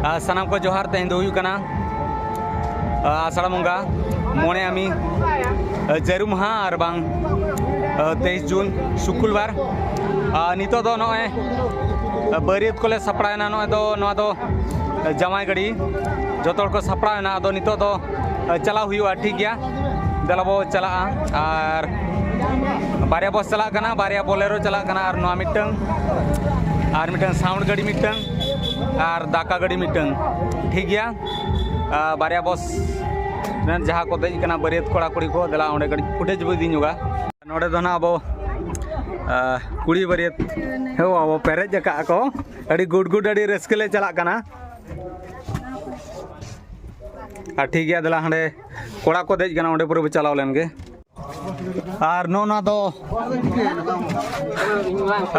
सानाम को जोहार तेहन दो हुई कना आषाढ़ बंगा मोने आमी जरू महा और बांग 23 जून शुक्रवार नितो दो नॉय बरियत को ले सपड़ायना नॉय दो जमाई गड़ी जो को सपड़ायना दो नितो दो चला हुआ ठीक गया दलाबो चला और बारिया बस चला कना बारिया बोलेरो चला कना और नॉ मिटंग साउंड गड़ी मिटंग और दाका गड़ी मिटंग ठीक गया बारिया बस जहाँ को देज कना बरियत कोड़ा कुड़ी को दला ओंडे गड़ी फुटेज बो दी जोगा नोडे दो ना अब कुड़ी बरियत हे अब पेरेज जका को अड़ी गुड गुड अड़ी रस्कले चला कना ठीक गया दला हंडे कोड़ा को देज कना ओंडे पूरे चलाव लेन के और नो ना दो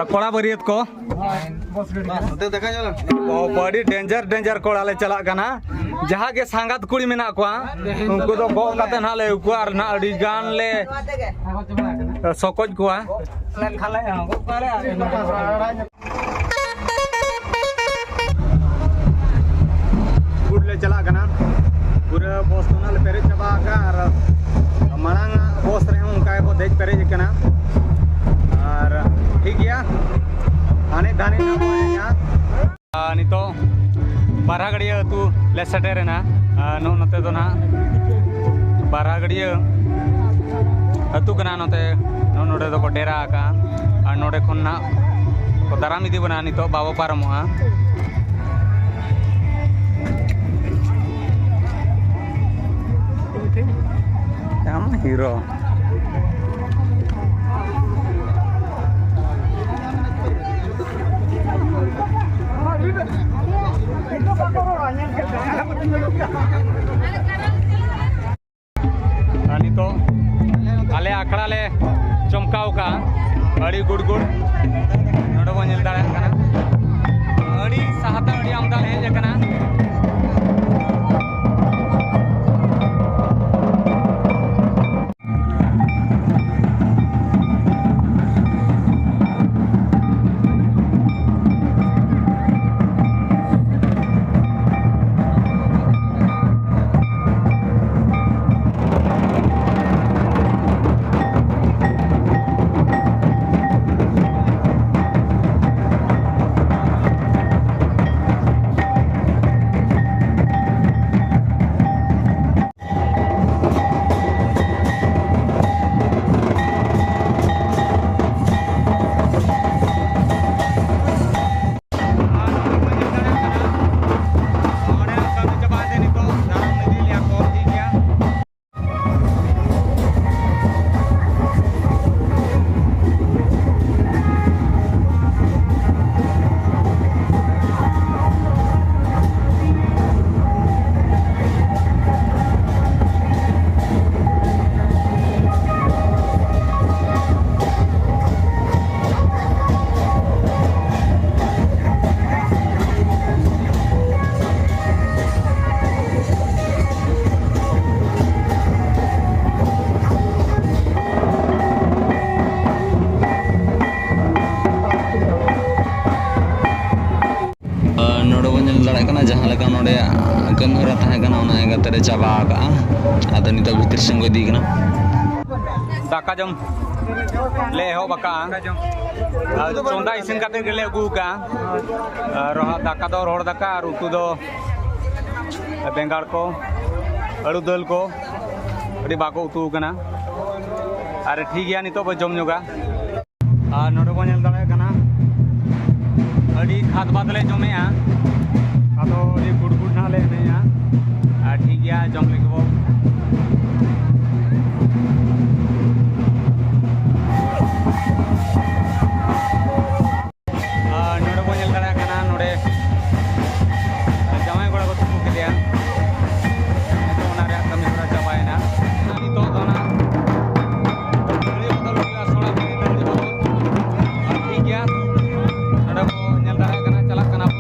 कोड़ा बरियत को बड़ी डेंजर डेंजर कोड़ा ले चला कना जहाँ के सांगत कुड़ी में ना को उनको तो गो काते ना ले उको और ना अड़ी गान ले सोकोज को गुड ले चला कना पूरा बस तो ना ले पेरे चबा का और मांग बस रहे उनका को देख पेरे कना और ठीक गया आने दाने ना यहाँ नितो बारह गड़िया तू ले सटेरे ना नो नते तो ना बारह गड़िया अतु कना नते नो नोडे तो को डेरा का और नोडे खन ना को दाराम इदी बना नितो बाबो पारमोआ हम हीरो तो आले आखड़ा ले चमकाव का अड़ी गुड़ गुड़ नोडो बो नेल दाड़ा कना अड़ी साहता अड़ी आमदा ले हेज कना जहाँ लगा नोडे कमरा तहकना ओना एगाते चाबा का आदो नितो भितर संग दी कना दाका जम ले हो बका चोंदा इसिन काते गेले अगु का रहा दाका दो रोड दाका और उतु दो बेंगाड़ को अड़ू दल को अड़ी बाको उतु कना अरे ठीक गया नितो बो जम जोगा और नोडे बो नेल दाड़े कना अड़ी खाद बादले जमेया तो ये गुड़ गुड़ ना ले नहीं ठीक है जम लेके वो नोड़े बो नेल दाड़ा कना नोड़े जमाई गोड़ा को तुकु के दिया तो ओना रे कमी होरा चाबायना नितो तो ना बड़ी बदल हुआ सोना के दर्ज हो ठीक है नोड़े बो नेल दाड़ा कना चला कना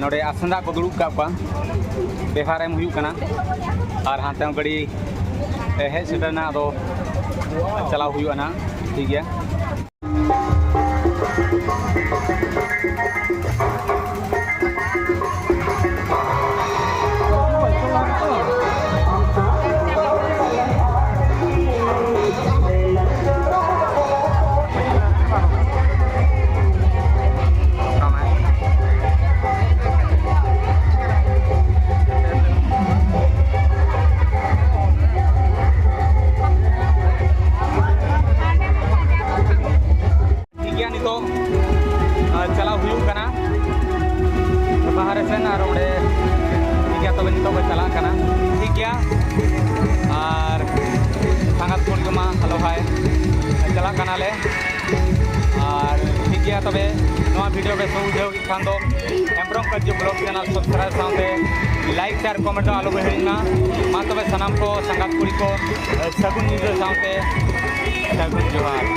नोडे आसंदा को दुड़ुब का बेहार एम हुई कना और हाथे गड़ी हेज सेटरना दो चलाव हुई ना ठीक है चलाव हुई बाहर से ठीक है तब नित चला ठीक है और संगत को हलो हाय चला ले और ठीक है तब वीडियो पे बुझे खान दो हेम्ब्रम कज्जू ब्लॉग चैनल सब्सक्राइब साथे लाइक शेयर कमेंट आलो हिड़ना मा तब सामान को संगत कुड़ी को सगुन साथे सगुन जोहार।